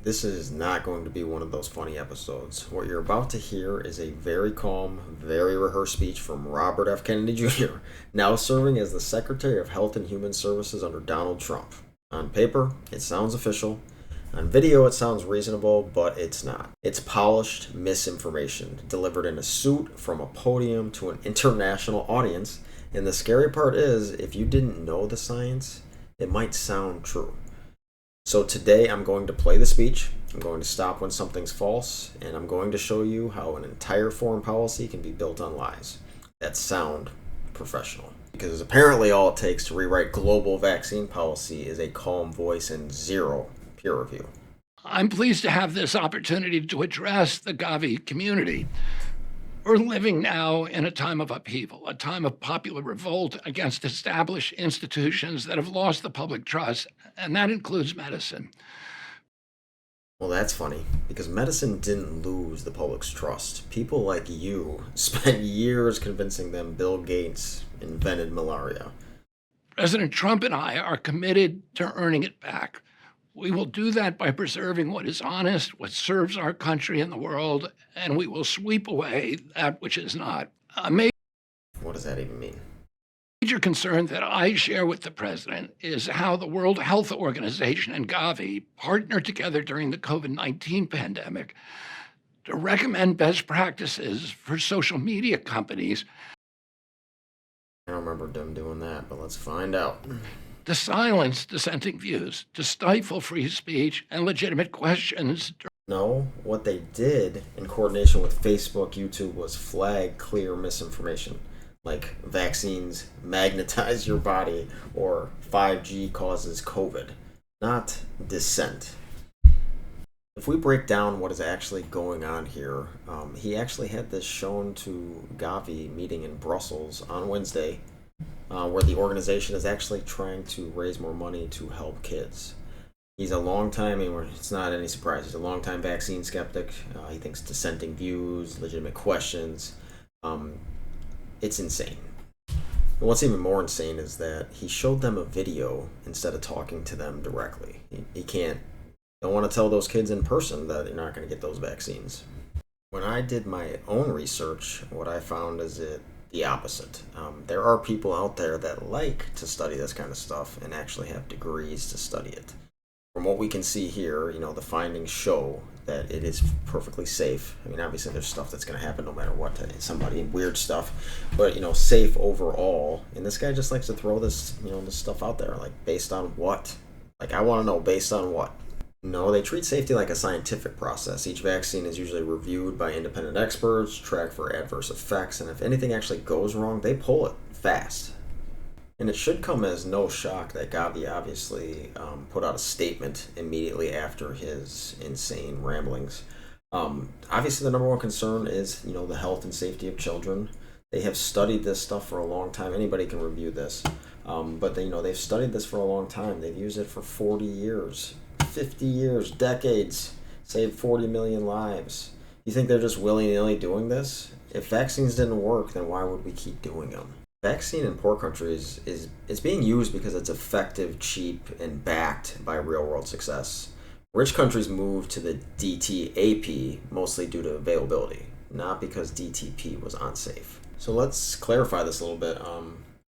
This is not going to be one of those funny episodes. What you're about to hear is a very calm, very rehearsed speech from Robert F. Kennedy Jr., now serving as the Secretary of Health and Human Services under Donald Trump. On paper, it sounds official. On video, it sounds reasonable, but it's not. It's polished misinformation, delivered in a suit from a podium to an international audience. And the scary part is, if you didn't know the science, it might sound true. So today I'm going to play the speech, I'm going to stop when something's false, and I'm going to show you how an entire foreign policy can be built on lies that sound professional. Because apparently all it takes to rewrite global vaccine policy is a calm voice and zero peer review. I'm pleased to have this opportunity to address the Gavi community. We're living now in a time of upheaval, a time of popular revolt against established institutions that have lost the public trust, and that includes medicine. Well, that's funny, because medicine didn't lose the public's trust. People like you spent years convincing them Bill Gates invented malaria. President Trump and I are committed to earning it back. We will do that by preserving what is honest, what serves our country and the world, and we will sweep away that which is not. What does that even mean? Major concern that I share with the president is how the World Health Organization and Gavi partnered together during the COVID-19 pandemic to recommend best practices for social media companies. I don't remember them doing that, but let's find out. To silence dissenting views, to stifle free speech and legitimate questions. No, what they did in coordination with Facebook, YouTube, was flag clear misinformation, like vaccines magnetize your body or 5G causes COVID, not dissent. If we break down what is actually going on here, he actually had this shown to Gavi meeting in Brussels on Wednesday, where the organization is actually trying to raise more money to help kids. He's a it's not any surprise, he's a longtime vaccine skeptic. He thinks dissenting views, legitimate questions. It's insane. And what's even more insane is that he showed them a video instead of talking to them directly. He don't want to tell those kids in person that they're not going to get those vaccines. When I did my own research, what I found is the opposite. There are people out there that like to study this kind of stuff and actually have degrees to study it. From what we can see here, the findings show that it is perfectly safe. I mean, obviously there's stuff that's going to happen no matter what to somebody, weird stuff, but safe overall. And this guy just likes to throw this, this stuff out there, like based on what? Like, I want to know based on what? No, they treat safety like a scientific process. Each vaccine is usually reviewed by independent experts, tracked for adverse effects, and if anything actually goes wrong, they pull it fast. And it should come as no shock that Gavi obviously put out a statement immediately after his insane ramblings. Obviously, the number one concern is, the health and safety of children. They have studied this stuff for a long time. Anybody can review this. But they've studied this for a long time. They've used it for 40 years. 50 years, decades, saved 40 million lives. You think they're just willy-nilly doing this? If vaccines didn't work, then why would we keep doing them? Vaccine in poor countries is being used because it's effective, cheap, and backed by real-world success. Rich countries move to the DTAP mostly due to availability, not because DTP was unsafe. So let's clarify this a little bit.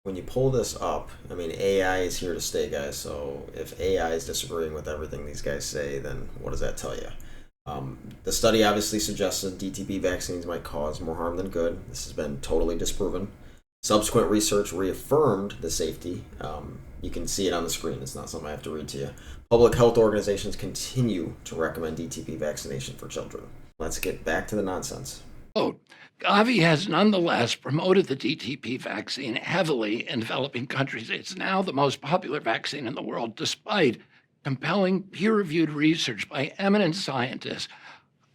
When you pull this up, AI is here to stay, guys. So if AI is disagreeing with everything these guys say, then what does that tell you? The study obviously suggested DTP vaccines might cause more harm than good. This has been totally disproven. Subsequent research reaffirmed the safety. You can see it on the screen. It's not something I have to read to you. Public health organizations continue to recommend DTP vaccination for children. Let's get back to the nonsense. Gavi has nonetheless promoted the DTP vaccine heavily in developing countries. It's now the most popular vaccine in the world, despite compelling peer-reviewed research by eminent scientists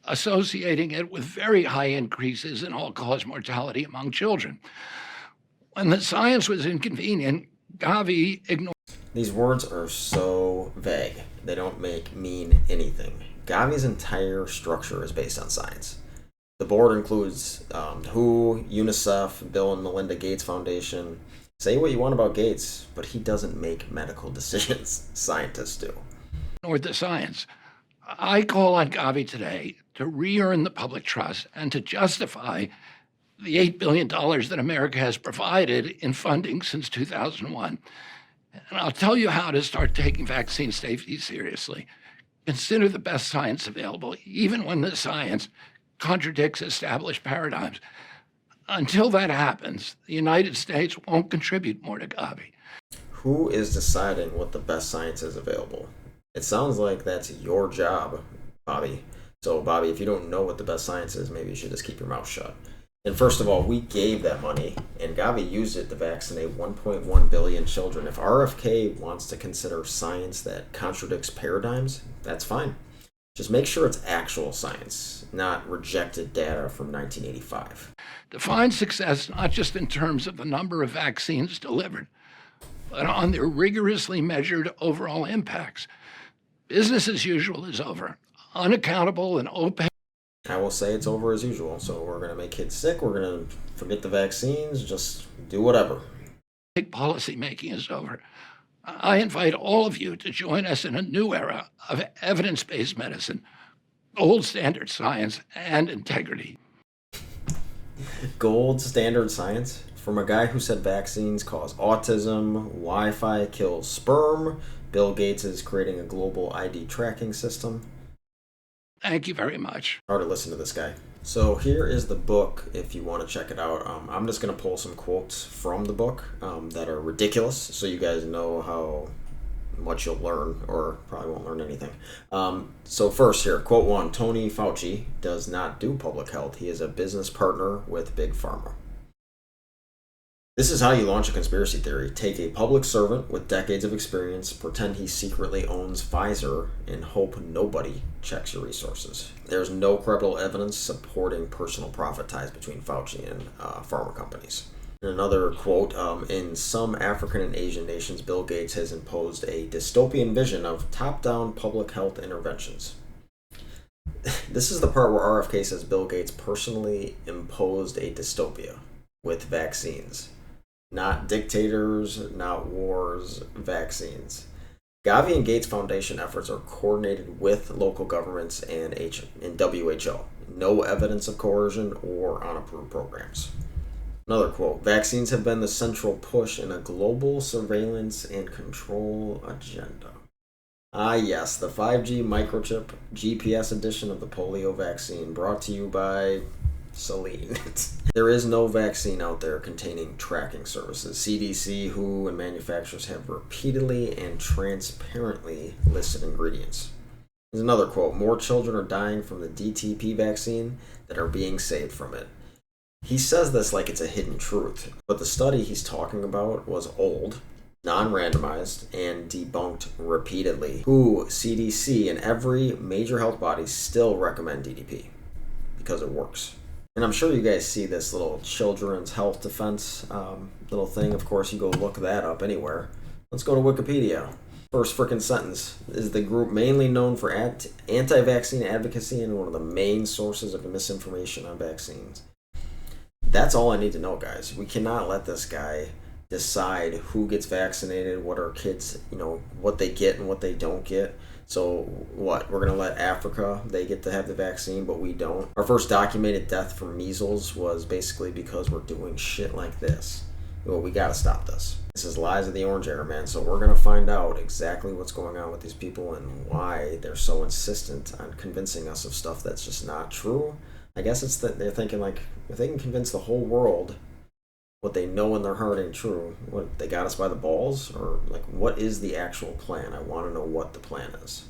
associating it with very high increases in all-cause mortality among children. When the science was inconvenient, Gavi ignored. These words are so vague. They don't mean anything. Gavi's entire structure is based on science. The board includes WHO, UNICEF, Bill and Melinda Gates Foundation. Say what you want about Gates, but he doesn't make medical decisions. Scientists do. Ignored the science. I call on Gavi today to re-earn the public trust and to justify the $8 billion that America has provided in funding since 2001. And I'll tell you how to start taking vaccine safety seriously. Consider the best science available, even when the science contradicts established paradigms. Until that happens, the United States won't contribute more to Gavi. Who is deciding what the best science is available? It sounds like that's your job, Bobby. So, Bobby, if you don't know what the best science is, maybe you should just keep your mouth shut. And first of all, we gave that money, and Gavi used it to vaccinate 1.1 billion children. If RFK wants to consider science that contradicts paradigms, that's fine. Just make sure it's actual science, not rejected data from 1985. Define success not just in terms of the number of vaccines delivered, but on their rigorously measured overall impacts. Business as usual is over. Unaccountable and opaque. I will say it's over as usual. So we're going to make kids sick. We're going to forget the vaccines. Just do whatever. Policy making is over. I invite all of you to join us in a new era of evidence-based medicine, gold standard science, and integrity. Gold standard science? From a guy who said vaccines cause autism, Wi-Fi kills sperm, Bill Gates is creating a global ID tracking system. Thank you very much. Hard to listen to this guy. So here is the book if you want to check it out. I'm just going to pull some quotes from the book that are ridiculous so you guys know how much you'll learn, or probably won't learn anything. So first here, quote 1, Tony Fauci does not do public health. He is a business partner with Big Pharma. This is how you launch a conspiracy theory. Take a public servant with decades of experience, pretend he secretly owns Pfizer, and hope nobody checks your resources. There's no credible evidence supporting personal profit ties between Fauci and pharma companies. In another quote, in some African and Asian nations, Bill Gates has imposed a dystopian vision of top-down public health interventions. This is the part where RFK says Bill Gates personally imposed a dystopia with vaccines. Not dictators, not wars, vaccines. Gavi and Gates Foundation efforts are coordinated with local governments and WHO. No evidence of coercion or unapproved programs. Another quote, vaccines have been the central push in a global surveillance and control agenda. Ah yes, the 5G microchip GPS edition of the polio vaccine, brought to you by Celine. There is no vaccine out there containing tracking services. CDC, WHO, and manufacturers have repeatedly and transparently listed ingredients. There's another quote, more children are dying from the DTP vaccine than are being saved from it. He says this like it's a hidden truth, but the study he's talking about was old, non-randomized, and debunked repeatedly. WHO, CDC, and every major health body still recommend DTP because it works. And I'm sure you guys see this little children's health defense little thing. Of course, you go look that up anywhere. Let's go to Wikipedia. First frickin' sentence. Is the group mainly known for anti-vaccine advocacy and one of the main sources of misinformation on vaccines. That's all I need to know, guys. We cannot let this guy decide who gets vaccinated, what our kids, what they get and what they don't get. So what? We're going to let Africa, they get to have the vaccine, but we don't. Our first documented death from measles was basically because we're doing shit like this. Well, we got to stop this. This is Lies of the Orange Era, man. So we're going to find out exactly what's going on with these people and why they're so insistent on convincing us of stuff that's just not true. I guess it's that they're thinking, like, if they can convince the whole world what they know in their heart ain't true, what, they got us by the balls? Or, like, what is the actual plan? I want to know what the plan is.